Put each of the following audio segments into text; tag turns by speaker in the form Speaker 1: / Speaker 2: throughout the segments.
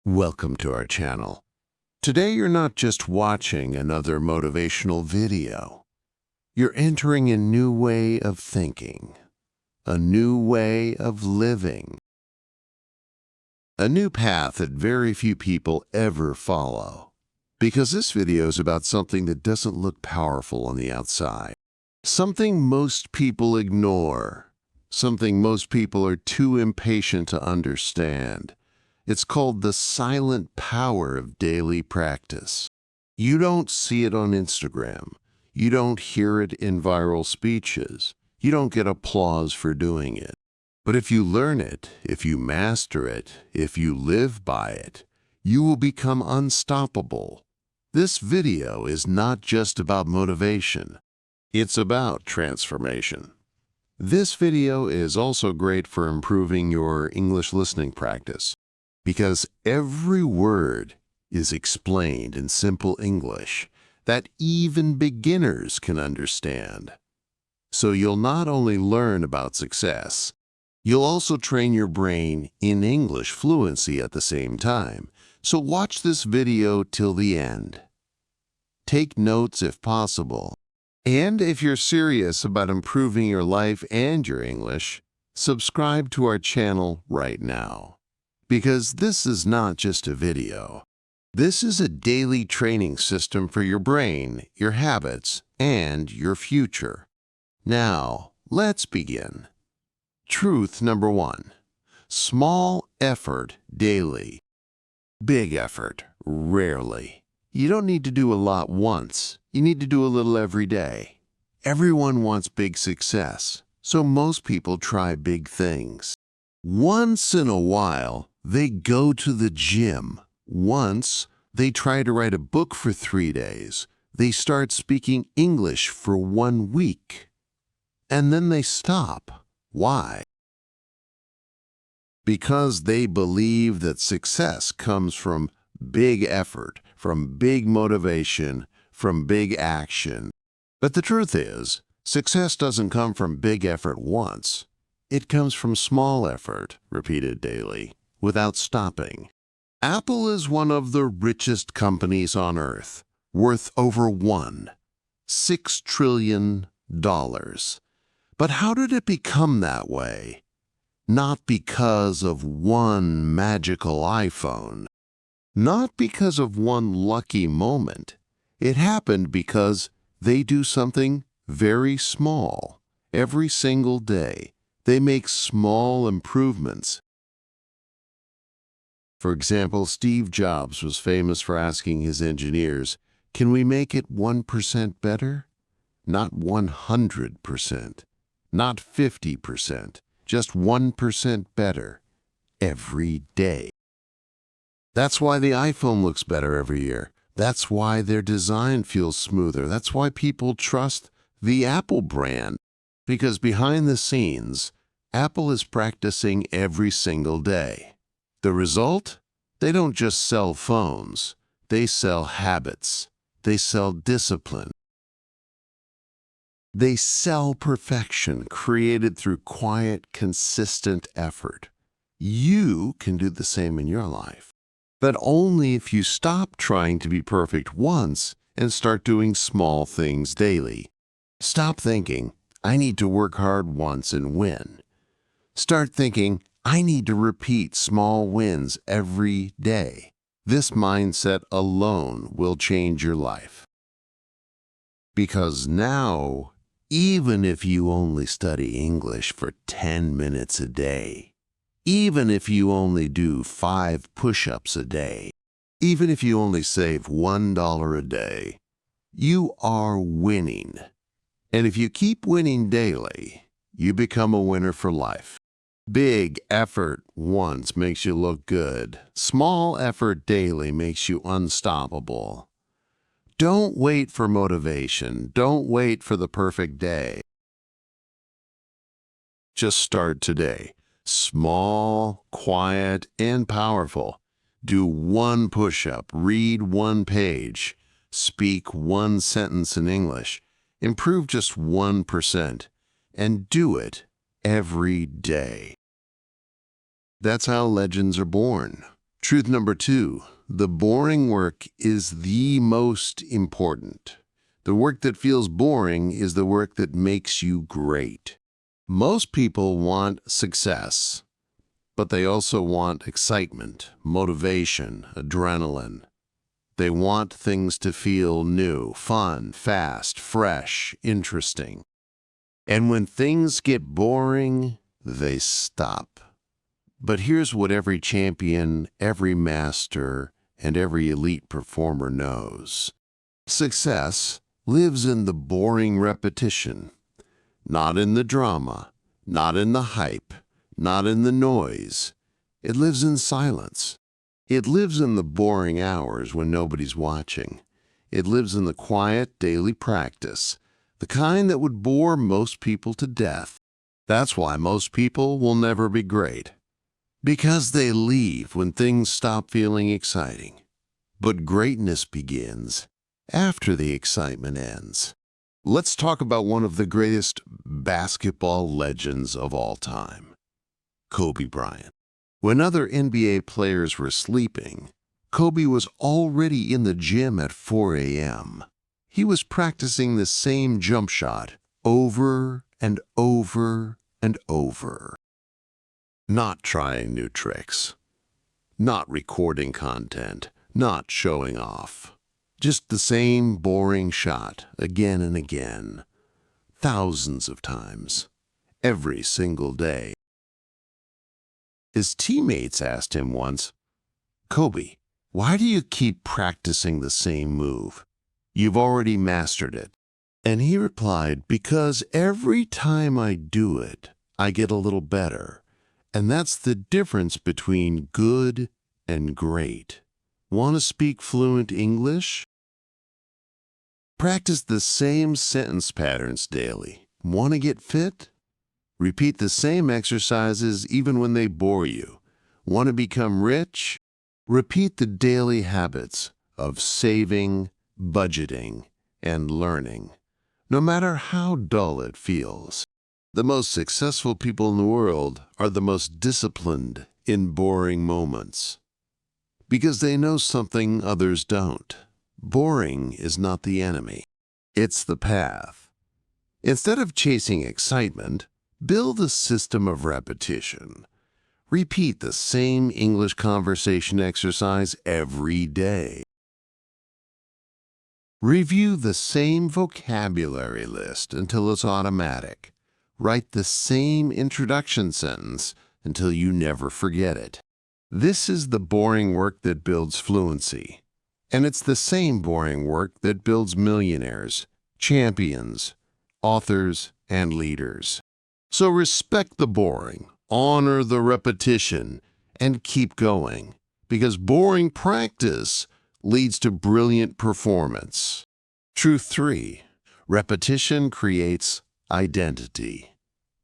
Speaker 1: Welcome to our channel. Today you're not just watching another motivational video. You're entering a new way of thinking, a new way of living, a new path that very few people ever follow. Because this video is about something that doesn't look powerful on the outside, something most people ignore, something most people are too impatient to understand. It's called the silent power of daily practice. You don't see it on Instagram. You don't hear it in viral speeches. You don't get applause for doing it. But if you learn it, if you master it, if you live by it, you will become unstoppable. This video is not just about motivation. It's about transformation. This video is also great for improving your English listening practice, because every word is explained in simple English that even beginners can understand. So you'll not only learn about success, you'll also train your brain in English fluency at the same time. So watch this video till the end. Take notes if possible. And if you're serious about improving your life and your English, subscribe to our channel right now. Because this is not just a video. This is a daily training system for your brain, your habits, and your future. Now, let's begin. Truth number 1. Small effort daily. Big effort rarely. You don't need to do a lot once. You need to do a little every day. Everyone wants big success, so most people try big things. Once in a while, they go to the gym. Once, they try to write a book for 3 days. They start speaking English for 1 week. And then they stop. Why? Because they believe that success comes from big effort, from big motivation, from big action. But the truth is, success doesn't come from big effort once. It comes from small effort, repeated daily, without stopping. Apple is one of the richest companies on earth, worth over $6 trillion. But how did it become that way? Not because of one magical iPhone. Not because of one lucky moment. It happened because they do something very small every single day. They make small improvements. For example, Steve Jobs was famous for asking his engineers, "Can we make it 1% better?" Not 100%, not 50%, just 1% better every day. That's why the iPhone looks better every year. That's why their design feels smoother. That's why people trust the Apple brand. Because behind the scenes, Apple is practicing every single day. The result? They don't just sell phones. They sell habits. They sell discipline. They sell perfection created through quiet, consistent effort. You can do the same in your life. But only if you stop trying to be perfect once and start doing small things daily. Stop thinking, "I need to work hard once and win." Start thinking, "I need to repeat small wins every day." This mindset alone will change your life. Because now, even if you only study English for 10 minutes a day, even if you only do 5 push-ups a day, even if you only save $1 a day, you are winning. And if you keep winning daily, you become a winner for life. Big effort once makes you look good. Small effort daily makes you unstoppable. Don't wait for motivation. Don't wait for the perfect day. Just start today. Small, quiet, and powerful. Do 1 push-up, read 1 page, speak 1 sentence in English, improve just 1%, and do it every day. That's how legends are born. Truth number 2, the boring work is the most important. The work that feels boring is the work that makes you great. Most people want success, but they also want excitement, motivation, adrenaline. They want things to feel new, fun, fast, fresh, interesting. And when things get boring, they stop. But here's what every champion, every master, and every elite performer knows. Success lives in the boring repetition, not in the drama, not in the hype, not in the noise. It lives in silence. It lives in the boring hours when nobody's watching. It lives in the quiet daily practice, the kind that would bore most people to death. That's why most people will never be great. Because they leave when things stop feeling exciting. But greatness begins after the excitement ends. Let's talk about one of the greatest basketball legends of all time, Kobe Bryant. When other NBA players were sleeping, Kobe was already in the gym at 4 a.m. He was practicing the same jump shot over and over and over. Not trying new tricks, not recording content, not showing off. Just the same boring shot again and again, thousands of times, every single day. His teammates asked him once, "Kobe, why do you keep practicing the same move? You've already mastered it." And he replied, "Because every time I do it, I get a little better. And that's the difference between good and great. Want to speak fluent English? Practice the same sentence patterns daily. Want to get fit? Repeat the same exercises even when they bore you. Want to become rich? Repeat the daily habits of saving, budgeting, and learning, no matter how dull it feels." The most successful people in the world are the most disciplined in boring moments, because they know something others don't. Boring is not the enemy. It's the path. Instead of chasing excitement, build a system of repetition. Repeat the same English conversation exercise every day. Review the same vocabulary list until it's automatic. Write the same introduction sentence until you never forget it. This is the boring work that builds fluency. And it's the same boring work that builds millionaires, champions, authors, and leaders. So respect the boring, honor the repetition, and keep going, because boring practice leads to brilliant performance. Truth 3. Repetition creates identity.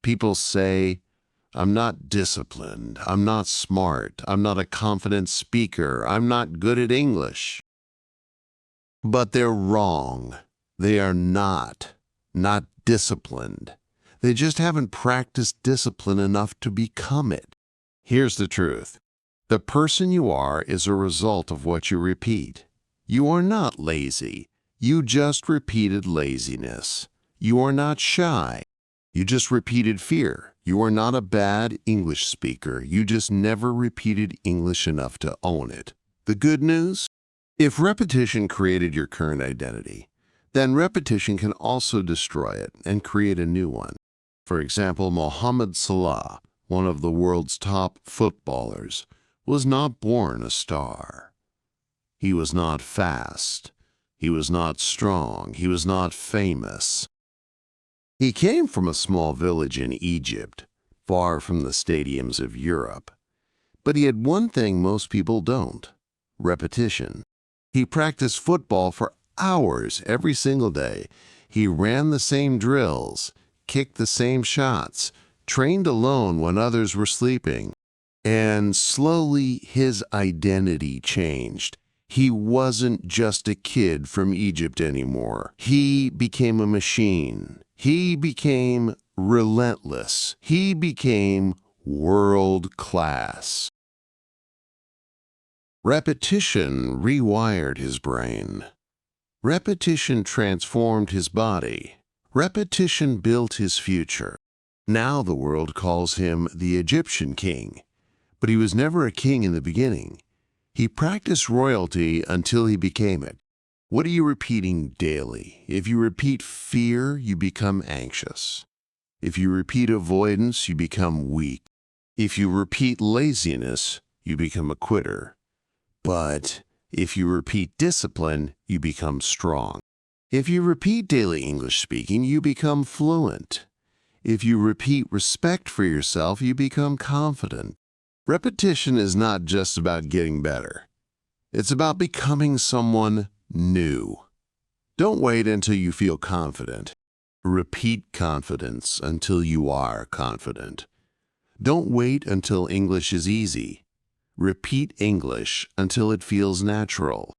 Speaker 1: People say, "I'm not disciplined, I'm not smart, I'm not a confident speaker, I'm not good at English." But they're wrong. They are not disciplined. They just haven't practiced discipline enough to become it. Here's the truth. The person you are is a result of what you repeat. You are not lazy. You just repeated laziness. You are not shy. You just repeated fear. You are not a bad English speaker. You just never repeated English enough to own it. The good news? If repetition created your current identity, then repetition can also destroy it and create a new one. For example, Mohamed Salah, one of the world's top footballers, was not born a star. He was not fast. He was not strong. He was not famous. He came from a small village in Egypt, far from the stadiums of Europe. But he had one thing most people don't: repetition. He practiced football for hours every single day. He ran the same drills, kicked the same shots, trained alone when others were sleeping. And slowly his identity changed. He wasn't just a kid from Egypt anymore. He became a machine. He became relentless. He became world class. Repetition rewired his brain. Repetition transformed his body. Repetition built his future. Now the world calls him the Egyptian king. But he was never a king in the beginning. He practiced royalty until he became it. What are you repeating daily? If you repeat fear, you become anxious. If you repeat avoidance, you become weak. If you repeat laziness, you become a quitter. But if you repeat discipline, you become strong. If you repeat daily English speaking, you become fluent. If you repeat respect for yourself, you become confident. Repetition is not just about getting better. It's about becoming someone new. Don't wait until you feel confident. Repeat confidence until you are confident. Don't wait until English is easy. Repeat English until it feels natural.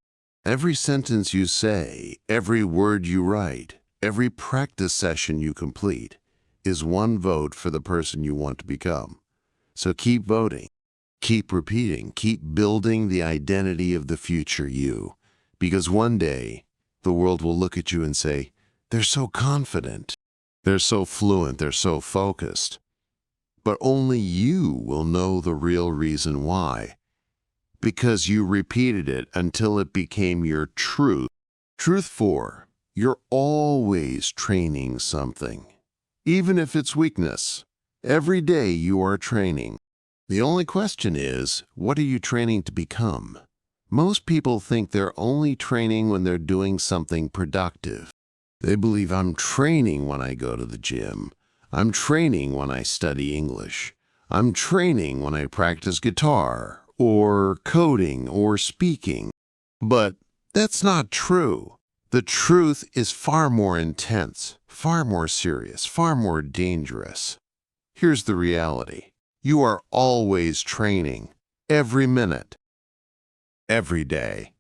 Speaker 1: Every sentence you say, every word you write, every practice session you complete is one vote for the person you want to become. So keep voting, keep repeating, keep building the identity of the future you. Because one day, the world will look at you and say, they're so confident, they're so fluent, they're so focused. But only you will know the real reason why. Because you repeated it until it became your truth. Truth 4, you're always training something. Even if it's weakness, every day you are training. The only question is, what are you training to become? Most people think they're only training when they're doing something productive. They believe I'm training when I go to the gym. I'm training when I study English. I'm training when I practice guitar, or coding, or speaking. But that's not true. The truth is far more intense, far more serious, far more dangerous. Here's the reality. You are always training, every minute, every day,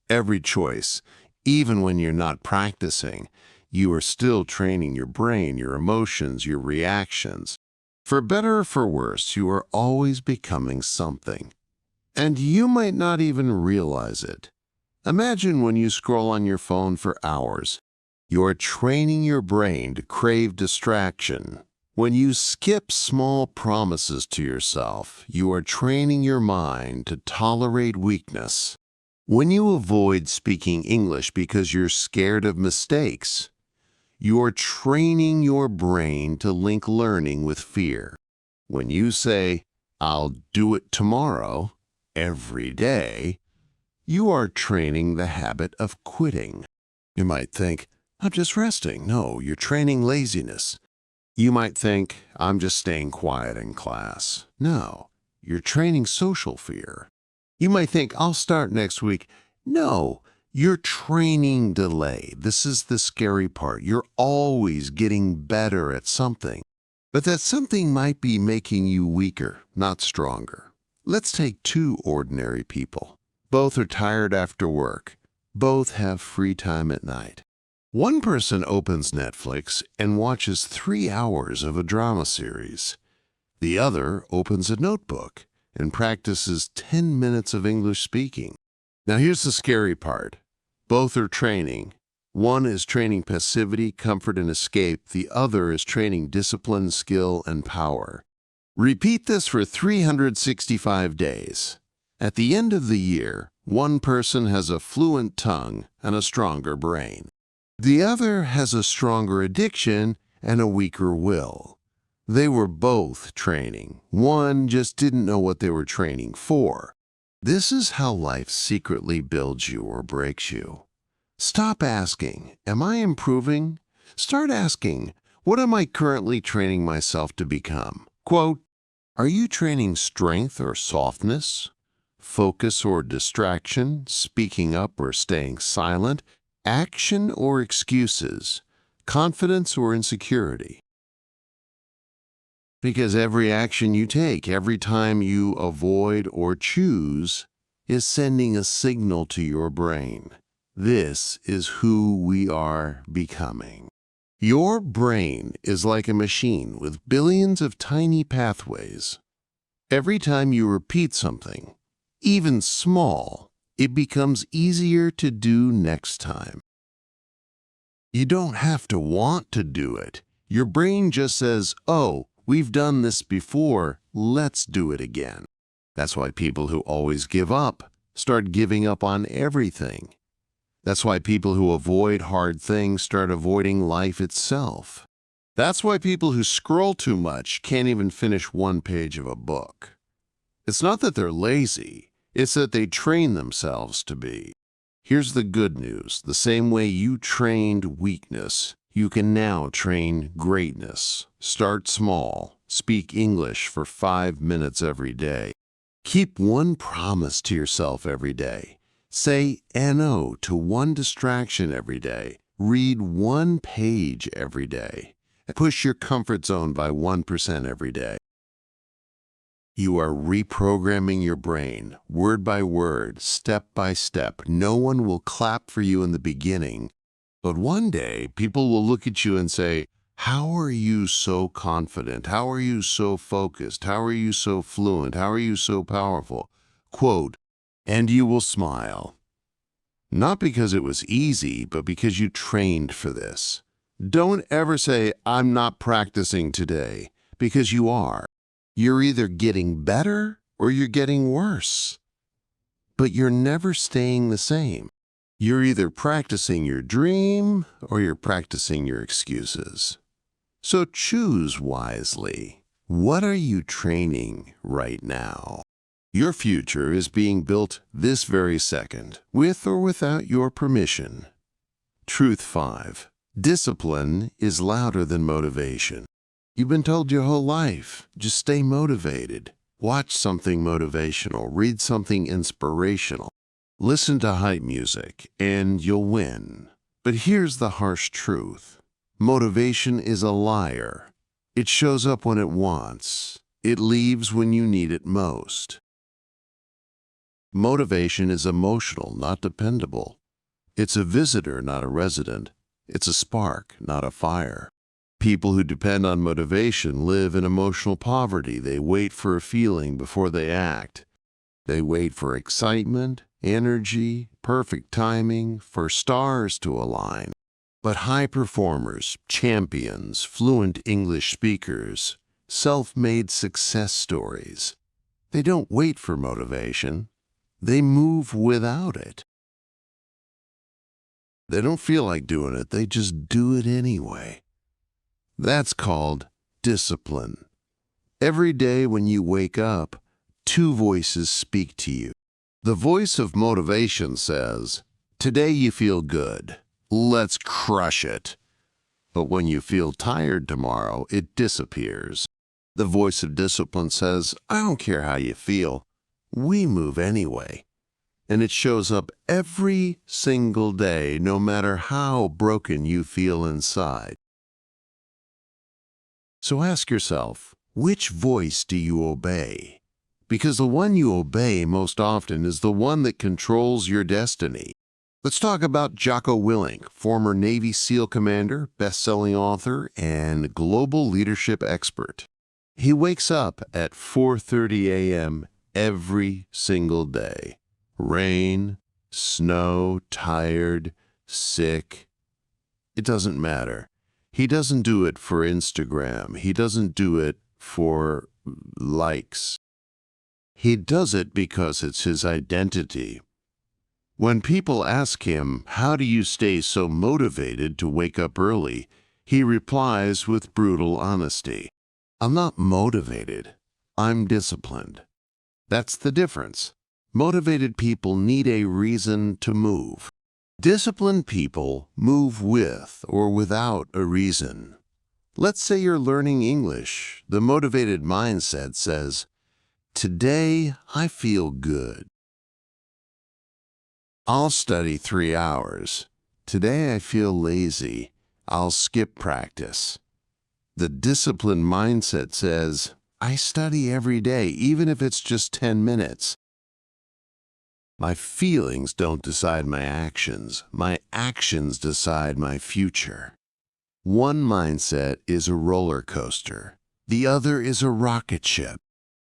Speaker 1: every choice. Even when you're not practicing, you are still training your brain, your emotions, your reactions. For better or for worse, you are always becoming something. And you might not even realize it. Imagine when you scroll on your phone for hours. You are training your brain to crave distraction. When you skip small promises to yourself, you are training your mind to tolerate weakness. When you avoid speaking English because you're scared of mistakes, you are training your brain to link learning with fear. When you say, I'll do it tomorrow, every day, you are training the habit of quitting. You might think, I'm just resting. No, you're training laziness. You might think, I'm just staying quiet in class. No, you're training social fear. You might think, I'll start next week. No, you're training delay. This is the scary part. You're always getting better at something. But that something might be making you weaker, not stronger. Let's take two ordinary people. Both are tired after work. Both have free time at night. One person opens Netflix and watches 3 hours of a drama series. The other opens a notebook and practices 10 minutes of English speaking. Now here's the scary part. Both are training. One is training passivity, comfort, and escape. The other is training discipline, skill, and power. Repeat this for 365 days. At the end of the year, one person has a fluent tongue and a stronger brain. The other has a stronger addiction and a weaker will. They were both training. One just didn't know what they were training for. This is how life secretly builds you or breaks you. Stop asking, am I improving? Start asking, what am I currently training myself to become? Quote, are you training strength or softness? Focus or distraction? Speaking up or staying silent? Action or excuses? Confidence or insecurity? Because every action you take, every time you avoid or choose, is sending a signal to your brain. This is who we are becoming. Your brain is like a machine with billions of tiny pathways. Every time you repeat something, even small, it becomes easier to do next time. You don't have to want to do it. Your brain just says, oh, we've done this before, let's do it again. That's why people who always give up start giving up on everything. That's why people who avoid hard things start avoiding life itself. That's why people who scroll too much can't even finish one page of a book. It's not that they're lazy, it's that they train themselves to be. Here's the good news. The same way you trained weakness, you can now train greatness. Start small. Speak English for 5 minutes every day. Keep one promise to yourself every day. Say no to one distraction every day. Read one page every day. Push your comfort zone by 1% every day. You are reprogramming your brain, word by word, step by step. No one will clap for you in the beginning, but one day people will look at you and say, how are you so confident? How are you so focused? How are you so fluent? How are you so powerful? Quote, and you will smile. Not because it was easy, but because you trained for this. Don't ever say, I'm not practicing today, because you are. You're either getting better or you're getting worse. But you're never staying the same. You're either practicing your dream or you're practicing your excuses. So choose wisely. What are you training right now? Your future is being built this very second, with or without your permission. Truth 5. Discipline is louder than motivation. You've been told your whole life, just stay motivated. Watch something motivational, read something inspirational. Listen to hype music, and you'll win. But here's the harsh truth. Motivation is a liar. It shows up when it wants. It leaves when you need it most. Motivation is emotional, not dependable. It's a visitor, not a resident. It's a spark, not a fire. People who depend on motivation live in emotional poverty. They wait for a feeling before they act. They wait for excitement, energy, perfect timing, for stars to align. But high performers, champions, fluent English speakers, self-made success stories, they don't wait for motivation. They move without it. They don't feel like doing it. They just do it anyway. That's called discipline. Every day when you wake up, 2 voices speak to you. The voice of motivation says, today you feel good. Let's crush it. But when you feel tired tomorrow, it disappears. The voice of discipline says, I don't care how you feel. We move anyway. And it shows up every single day, no matter how broken you feel inside. So ask yourself, which voice do you obey? Because the one you obey most often is the one that controls your destiny. Let's talk about Jocko Willink, former Navy SEAL commander, best-selling author, and global leadership expert. He wakes up at 4:30 a.m. every single day. Rain, snow, tired, sick. It doesn't matter. He doesn't do it for Instagram. He doesn't do it for likes. He does it because it's his identity. When people ask him, how do you stay so motivated to wake up early? He replies with brutal honesty. I'm not motivated. I'm disciplined. That's the difference. Motivated people need a reason to move. Disciplined people move with or without a reason. Let's say you're learning English. The motivated mindset says, today I feel good. I'll study 3 hours. Today I feel lazy. I'll skip practice. The disciplined mindset says, I study every day, even if it's just 10 minutes. My feelings don't decide my actions. My actions decide my future. One mindset is a roller coaster. The other is a rocket ship.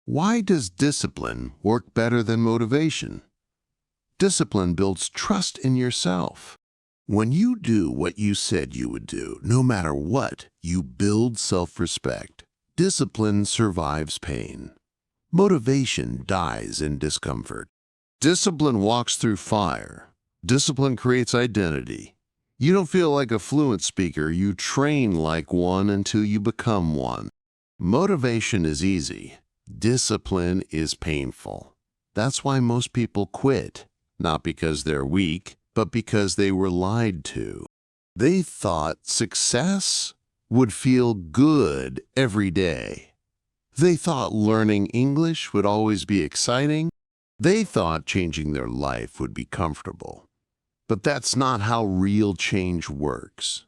Speaker 1: Why does discipline work better than motivation? Discipline builds trust in yourself. When you do what you said you would do, no matter what, you build self-respect. Discipline survives pain. Motivation dies in discomfort. Discipline walks through fire. Discipline creates identity. You don't feel like a fluent speaker, you train like one until you become one. Motivation is easy. Discipline is painful. That's why most people quit. Not because they're weak, but because they were lied to. They thought success would feel good every day. They thought learning English would always be exciting. They thought changing their life would be comfortable. But that's not how real change works.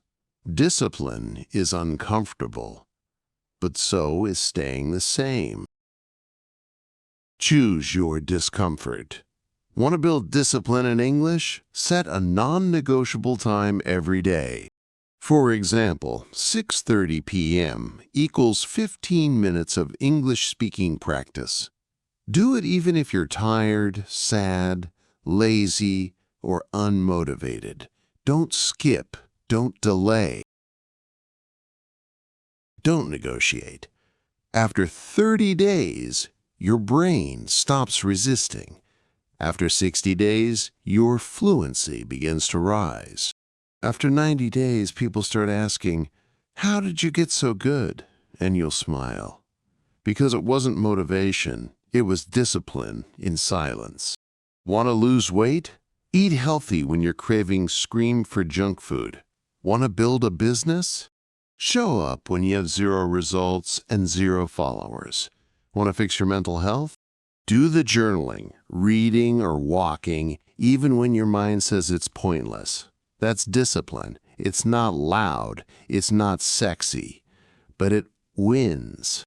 Speaker 1: Discipline is uncomfortable, but so is staying the same. Choose your discomfort. Want to build discipline in English? Set a non-negotiable time every day. For example, 6:30 p.m. equals 15 minutes of English speaking practice. Do it even if you're tired, sad, lazy, or unmotivated. Don't skip. Don't delay. Don't negotiate. After 30 days, your brain stops resisting. After 60 days, your fluency begins to rise. After 90 days, people start asking, "How did you get so good?" And you'll smile. Because it wasn't motivation, it was discipline in silence. Want to lose weight? Eat healthy when your cravings scream for junk food. Want to build a business? Show up when you have 0 results and 0 followers. Want to fix your mental health? Do the journaling, reading, or walking, even when your mind says it's pointless. That's discipline. It's not loud, it's not sexy, but it wins.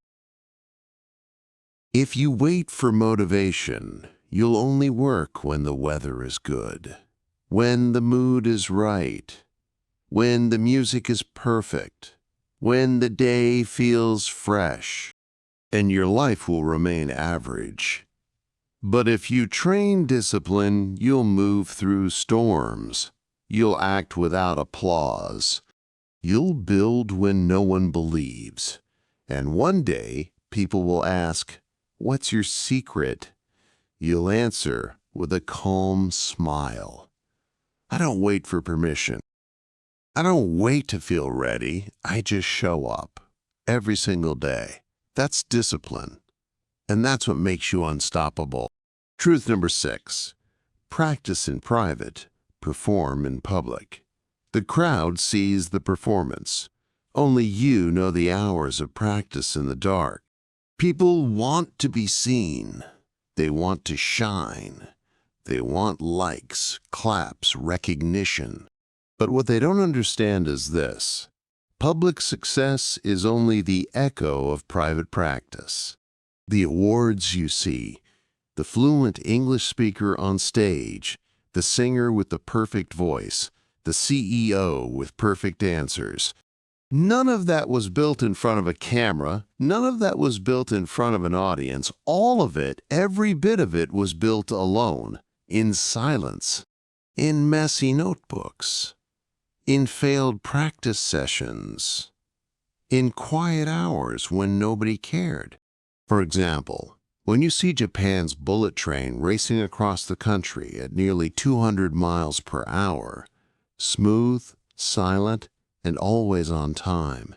Speaker 1: If you wait for motivation, you'll only work when the weather is good, when the mood is right, when the music is perfect, when the day feels fresh, and your life will remain average. But if you train discipline, you'll move through storms. You'll act without applause. You'll build when no one believes. And one day, people will ask, "What's your secret?" You'll answer with a calm smile. I don't wait for permission. I don't wait to feel ready. I just show up every single day. That's discipline. And that's what makes you unstoppable. Truth number 6. Practice in private, perform in public. The crowd sees the performance. Only you know the hours of practice in the dark. People want to be seen. They want to shine. They want likes, claps, recognition. But what they don't understand is this. Public success is only the echo of private practice. The awards you see, the fluent English speaker on stage, the singer with the perfect voice, the CEO with perfect answers. None of that was built in front of a camera. None of that was built in front of an audience. All of it, every bit of it, was built alone, in silence, in messy notebooks, in failed practice sessions, in quiet hours when nobody cared. For example, when you see Japan's bullet train racing across the country at nearly 200 miles per hour, smooth, silent, and always on time,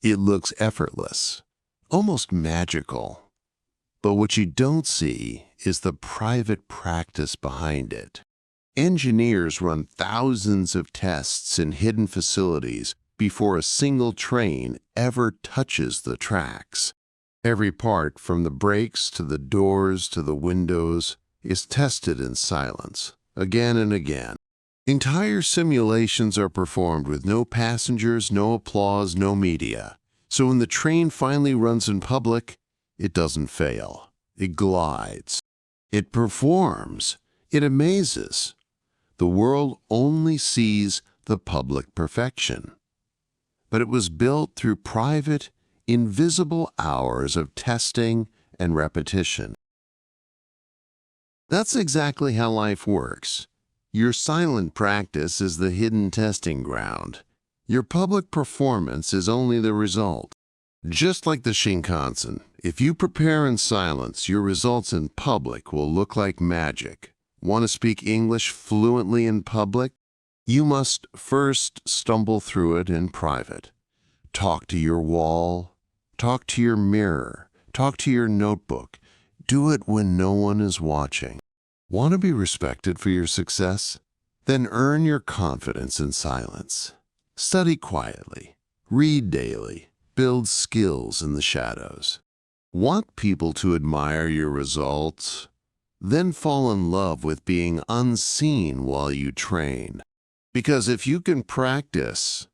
Speaker 1: it looks effortless, almost magical. But what you don't see is the private practice behind it. Engineers run thousands of tests in hidden facilities before a single train ever touches the tracks. Every part, from the brakes to the doors to the windows, is tested in silence, again and again. Entire simulations are performed with no passengers, no applause, no media. So when the train finally runs in public, it doesn't fail. It glides. It performs. It amazes. The world only sees the public perfection. But it was built through private, invisible hours of testing and repetition. That's exactly how life works. Your silent practice is the hidden testing ground. Your public performance is only the result. Just like the Shinkansen, if you prepare in silence, your results in public will look like magic. Want to speak English fluently in public? You must first stumble through it in private. Talk to your wall, talk to your mirror, talk to your notebook. Do it when no one is watching. Want to be respected for your success? Then earn your confidence in silence. Study quietly, read daily, build skills in the shadows. Want people to admire your results? Then fall in love with being unseen while you train. Because if you can practice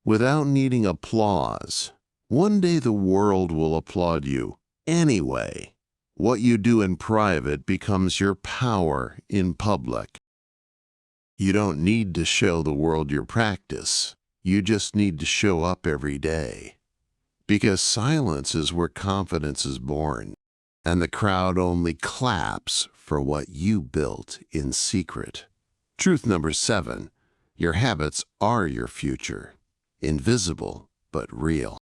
Speaker 1: without needing applause, one day the world will applaud you anyway. What you do in private becomes your power in public. You don't need to show the world your practice. You just need to show up every day. Because silence is where confidence is born, and the crowd only claps for what you built in secret. Truth number 7, your habits are your future. Invisible, but real.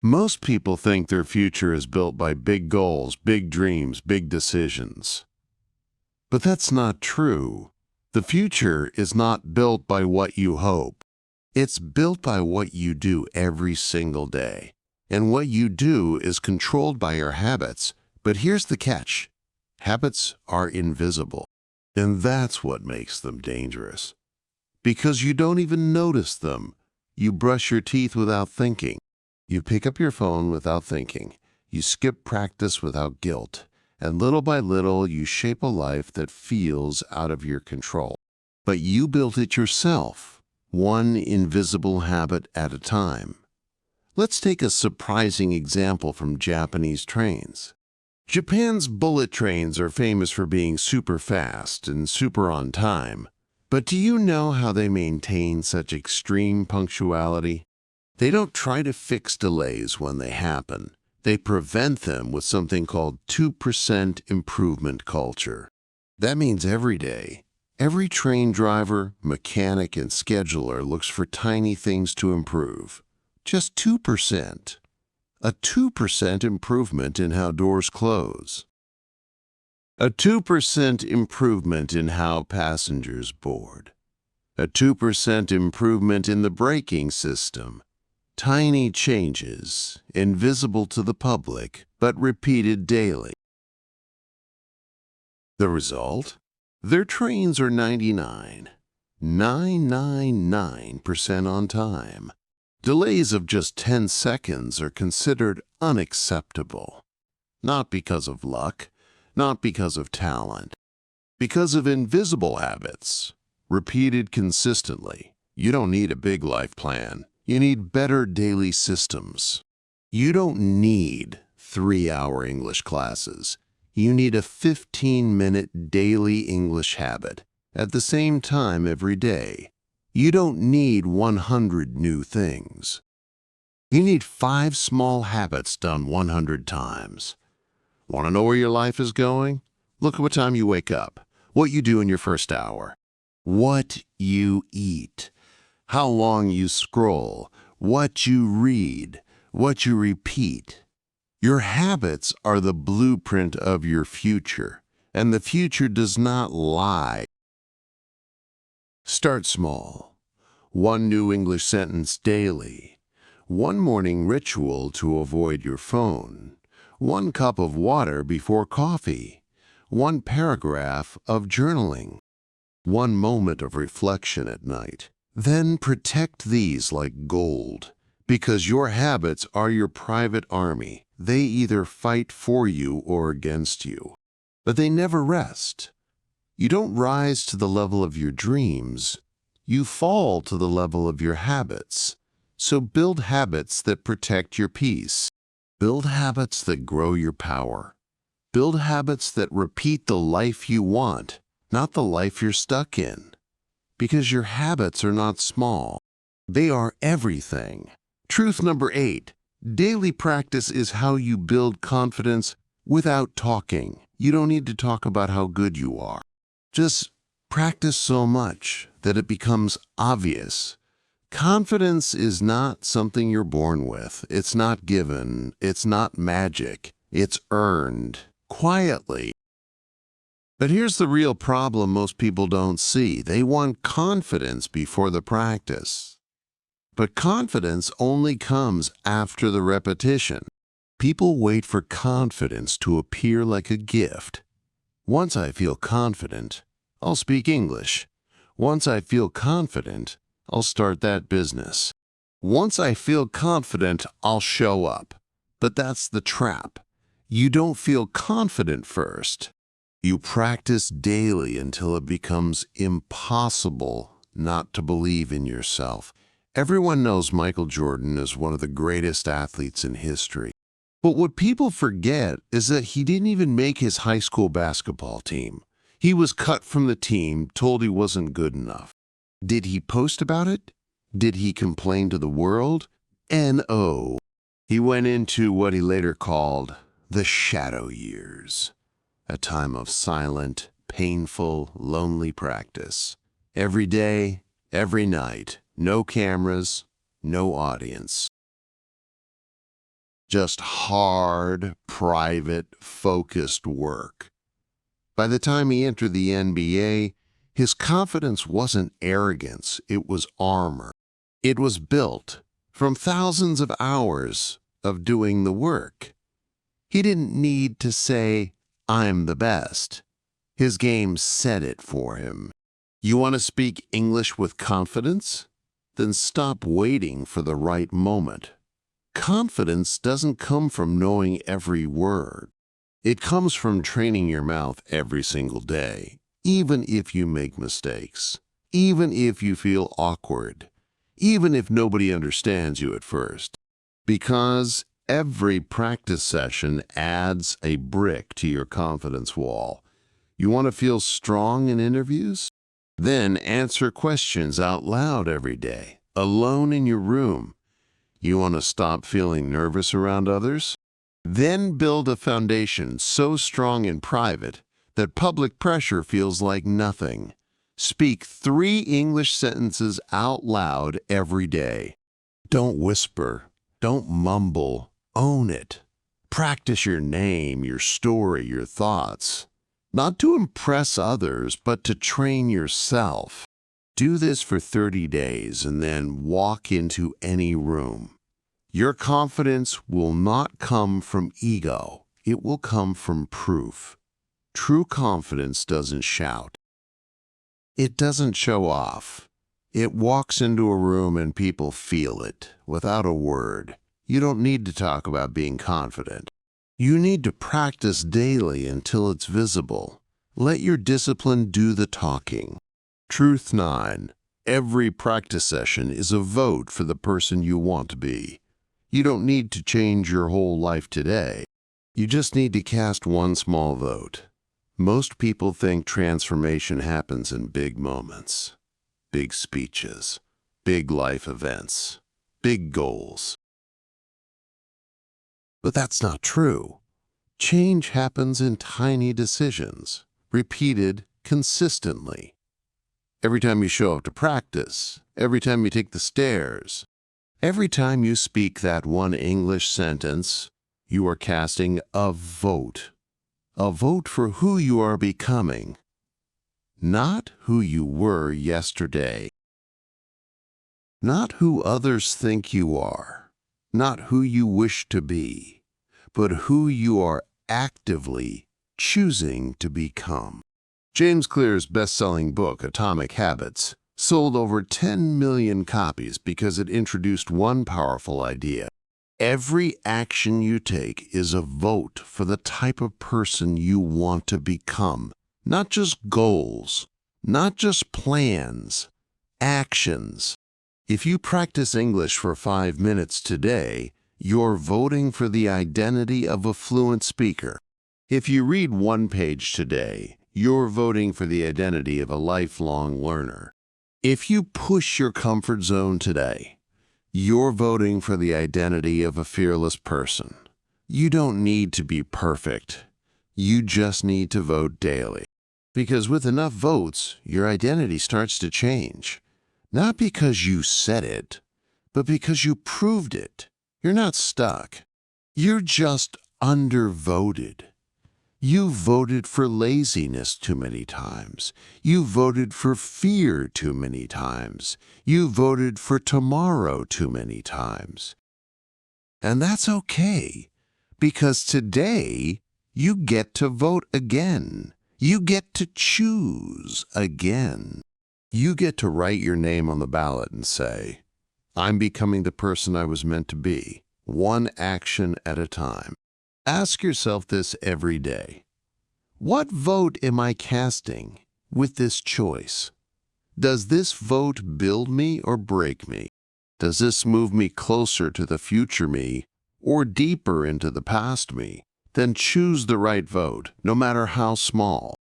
Speaker 1: Most people think their future is built by big goals, big dreams, big decisions. But that's not true. The future is not built by what you hope. It's built by what you do every single day. And what you do is controlled by your habits. But here's the catch. Habits are invisible. And that's what makes them dangerous. Because you don't even notice them. You brush your teeth without thinking. You pick up your phone without thinking. You skip practice without guilt. And little by little, you shape a life that feels out of your control. But you built it yourself, one invisible habit at a time. Let's take a surprising example from Japanese trains. Japan's bullet trains are famous for being super fast and super on time. But do you know how they maintain such extreme punctuality? They don't try to fix delays when they happen. They prevent them with something called 2% improvement culture. That means every day, every train driver, mechanic, and scheduler looks for tiny things to improve. Just 2%. A 2% improvement in how doors close. A 2% improvement in how passengers board. A 2% improvement in the braking system. Tiny changes, invisible to the public, but repeated daily. The result? Their trains are 999% on time. Delays of just 10 seconds are considered unacceptable. Not because of luck, not because of talent, because of invisible habits, repeated consistently. You don't need a big life plan. You need better daily systems. You don't need 3-hour English classes. You need a 15-minute daily English habit at the same time every day. You don't need 100 new things. You need 5 small habits done 100 times. Want to know where your life is going? Look at what time you wake up, what you do in your first hour, what you eat, how long you scroll, what you read, what you repeat. Your habits are the blueprint of your future, and the future does not lie. Start small. 1 new English sentence daily. 1 morning ritual to avoid your phone. 1 cup of water before coffee. 1 paragraph of journaling. 1 moment of reflection at night. Then protect these like gold, because your habits are your private army. They either fight for you or against you, but they never rest. You don't rise to the level of your dreams. You fall to the level of your habits. So build habits that protect your peace. Build habits that grow your power. Build habits that repeat the life you want, not the life you're stuck in. Because your habits are not small. They are everything. Truth number 8. Daily practice is how you build confidence without talking. You don't need to talk about how good you are. Just practice so much that it becomes obvious. Confidence is not something you're born with. It's not given. It's not magic. It's earned quietly. But here's the real problem most people don't see. They want confidence before the practice. But confidence only comes after the repetition. People wait for confidence to appear like a gift. Once I feel confident, I'll speak English. Once I feel confident, I'll start that business. Once I feel confident, I'll show up. But that's the trap. You don't feel confident first. You practice daily until it becomes impossible not to believe in yourself. Everyone knows Michael Jordan is one of the greatest athletes in history. But what people forget is that he didn't even make his high school basketball team. He was cut from the team, told he wasn't good enough. Did he post about it? Did he complain to the world? No. He went into what he later called the shadow years, a time of silent, painful, lonely practice. Every day, every night, no cameras, no audience. Just hard, private, focused work. By the time he entered the NBA, his confidence wasn't arrogance, it was armor. It was built from thousands of hours of doing the work. He didn't need to say, "I'm the best." His game said it for him. You want to speak English with confidence? Then stop waiting for the right moment. Confidence doesn't come from knowing every word. It comes from training your mouth every single day, even if you make mistakes, even if you feel awkward, even if nobody understands you at first. Because every practice session adds a brick to your confidence wall. You want to feel strong in interviews? Then answer questions out loud every day, alone in your room. You want to stop feeling nervous around others? Then build a foundation so strong in private that public pressure feels like nothing. Speak 3 English sentences out loud every day. Don't whisper. Don't mumble. Own it. Practice your name, your story, your thoughts. Not to impress others, but to train yourself. Do this for 30 days and then walk into any room. Your confidence will not come from ego. It will come from proof. True confidence doesn't shout. It doesn't show off. It walks into a room and people feel it without a word. You don't need to talk about being confident. You need to practice daily until it's visible. Let your discipline do the talking. Truth 9. Every practice session is a vote for the person you want to be. You don't need to change your whole life today. You just need to cast one small vote. Most people think transformation happens in big moments, big speeches, big life events, big goals. But that's not true. Change happens in tiny decisions, repeated consistently. Every time you show up to practice, every time you take the stairs, every time you speak that one English sentence, you are casting a vote for who you are becoming, not who you were yesterday, not who others think you are, not who you wish to be, but who you are actively choosing to become. James Clear's best-selling book, Atomic Habits, sold over 10 million copies because it introduced one powerful idea. Every action you take is a vote for the type of person you want to become. Not just goals, not just plans, actions. If you practice English for 5 minutes today, you're voting for the identity of a fluent speaker. If you read 1 page today, you're voting for the identity of a lifelong learner. If you push your comfort zone today, You're voting for the identity of a fearless person. You don't need to be perfect. You just need to vote daily. Because with enough votes, your identity starts to change. Not because you said it, but because you proved it. You're not stuck. You're just undervoted. You voted for laziness too many times. You voted for fear too many times. You voted for tomorrow too many times. And that's okay, because today you get to vote again. You get to choose again. You get to write your name on the ballot and say, I'm becoming the person I was meant to be, one action at a time. Ask yourself this every day. What vote am I casting with this choice? Does this vote build me or break me? Does this move me closer to the future me or deeper into the past me? Then choose the right vote, no matter how small.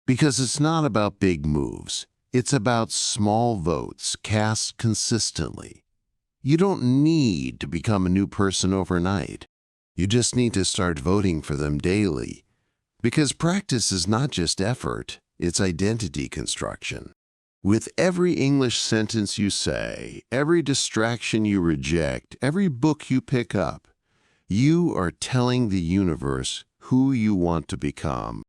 Speaker 1: Because it's not about big moves. It's about small votes cast consistently. You don't need to become a new person overnight. You just need to start voting for them daily. Because practice is not just effort, it's identity construction. With every English sentence you say, every distraction you reject, every book you pick up, you are telling the universe who you want to become.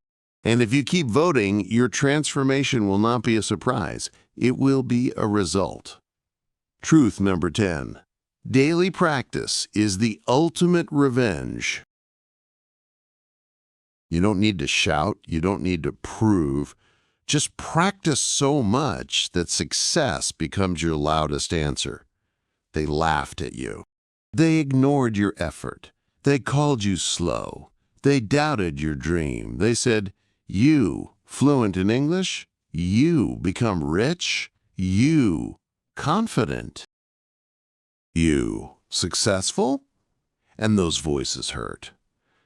Speaker 1: And if you keep voting, your transformation will not be a surprise. It will be a result. Truth number 10. Daily practice is the ultimate revenge. You don't need to shout. You don't need to prove. Just practice so much that success becomes your loudest answer. They laughed at you. They ignored your effort. They called you slow. They doubted your dream. They said, you, fluent in English? You, become rich? You, confident? You, successful? And those voices hurt.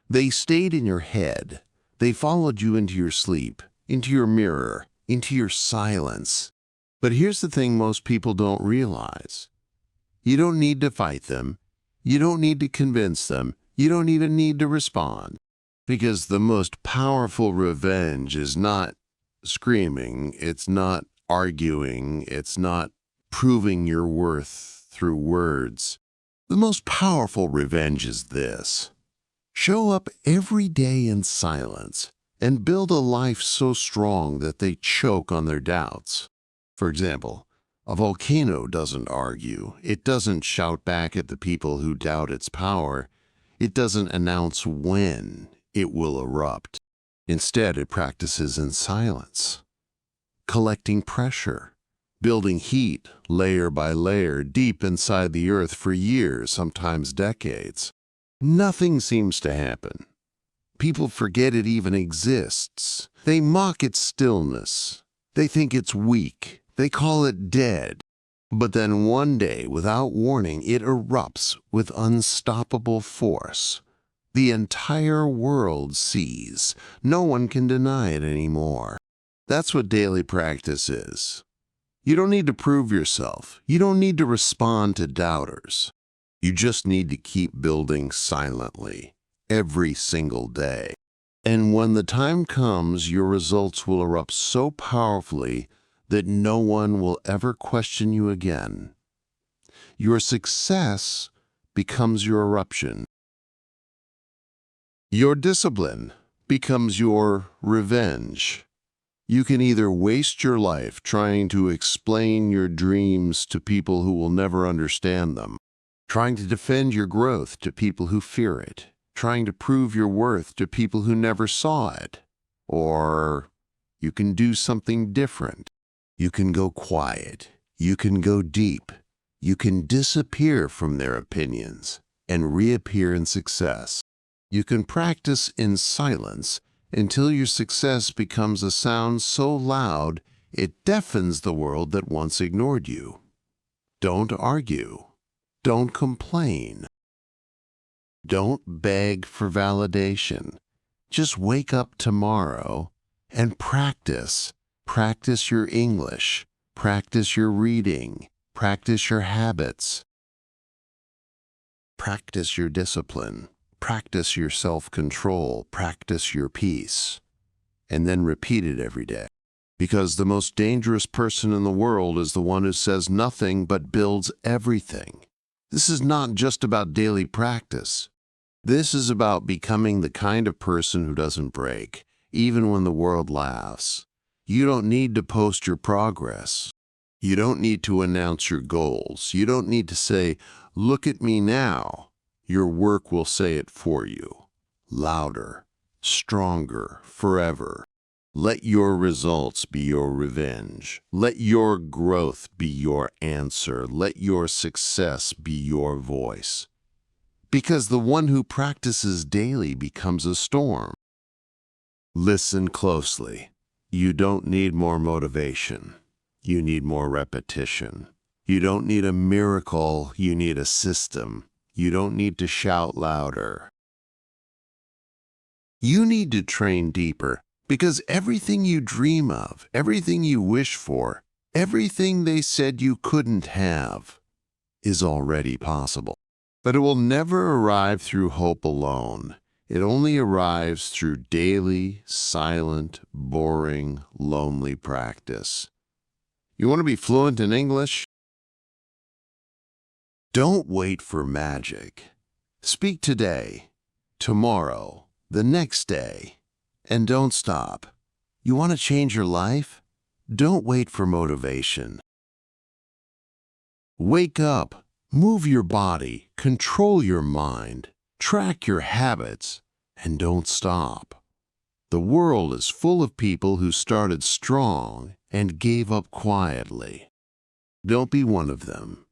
Speaker 1: They stayed in your head. They followed you into your sleep, into your mirror, into your silence. But here's the thing most people don't realize. You don't need to fight them. You don't need to convince them. You don't even need to respond. Because the most powerful revenge is not screaming. It's not arguing. It's not proving your worth through words. The most powerful revenge is this. Show up every day in silence and build a life so strong that they choke on their doubts. For example, a volcano doesn't argue. It doesn't shout back at the people who doubt its power. It doesn't announce when it will erupt. Instead, it practices in silence, collecting pressure, building heat layer by layer deep inside the earth for years, sometimes decades. Nothing seems to happen. People forget it even exists. They mock its stillness. They think it's weak. They call it dead. But then one day, without warning, it erupts with unstoppable force. The entire world sees. No one can deny it anymore. That's what daily practice is. You don't need to prove yourself. You don't need to respond to doubters. You just need to keep building silently every single day. And when the time comes, your results will erupt so powerfully that no one will ever question you again. Your success becomes your eruption. Your discipline becomes your revenge. You can either waste your life trying to explain your dreams to people who will never understand them, trying to defend your growth to people who fear it, trying to prove your worth to people who never saw it, or you can do something different. You can go quiet. You can go deep. You can disappear from their opinions and reappear in success. You can practice in silence until your success becomes a sound so loud it deafens the world that once ignored you. Don't argue. Don't complain. Don't beg for validation. Just wake up tomorrow and practice. Practice your English. Practice your reading. Practice your habits. Practice your discipline. Practice your self-control. Practice your peace. And then repeat it every day. Because the most dangerous person in the world is the one who says nothing but builds everything. This is not just about daily practice. This is about becoming the kind of person who doesn't break, even when the world laughs. You don't need to post your progress. You don't need to announce your goals. You don't need to say, "Look at me now." Your work will say it for you. Louder, stronger, forever. Let your results be your revenge. Let your growth be your answer. Let your success be your voice. Because the one who practices daily becomes a storm. Listen closely. You don't need more motivation. You need more repetition. You don't need a miracle. You need a system. You don't need to shout louder. You need to train deeper. Because everything you dream of, everything you wish for, everything they said you couldn't have, is already possible. But it will never arrive through hope alone. It only arrives through daily, silent, boring, lonely practice. You want to be fluent in English? Don't wait for magic. Speak today, tomorrow, the next day. And don't stop. You want to change your life? Don't wait for motivation. Wake up, move your body, control your mind, track your habits, and don't stop. The world is full of people who started strong and gave up quietly. Don't be one of them.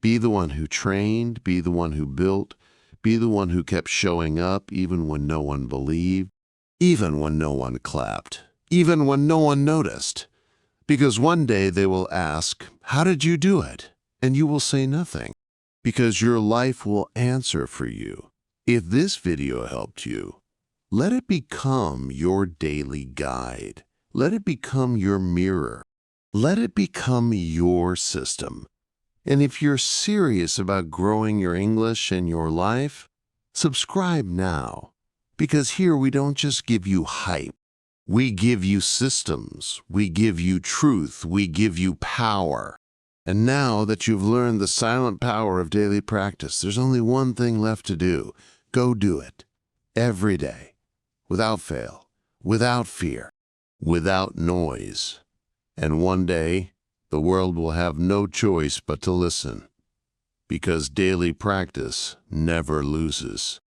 Speaker 1: Be the one who trained, be the one who built, be the one who kept showing up even when no one believed. Even when no one clapped, even when no one noticed. Because one day they will ask, "How did you do it?" And you will say nothing. Because your life will answer for you. If this video helped you, let it become your daily guide. Let it become your mirror. Let it become your system. And if you're serious about growing your English and your life, subscribe now. Because here we don't just give you hype. We give you systems. We give you truth. We give you power. And now that you've learned the silent power of daily practice, there's only one thing left to do. Go do it. Every day. Without fail. Without fear. Without noise. And one day, the world will have no choice but to listen. Because daily practice never loses.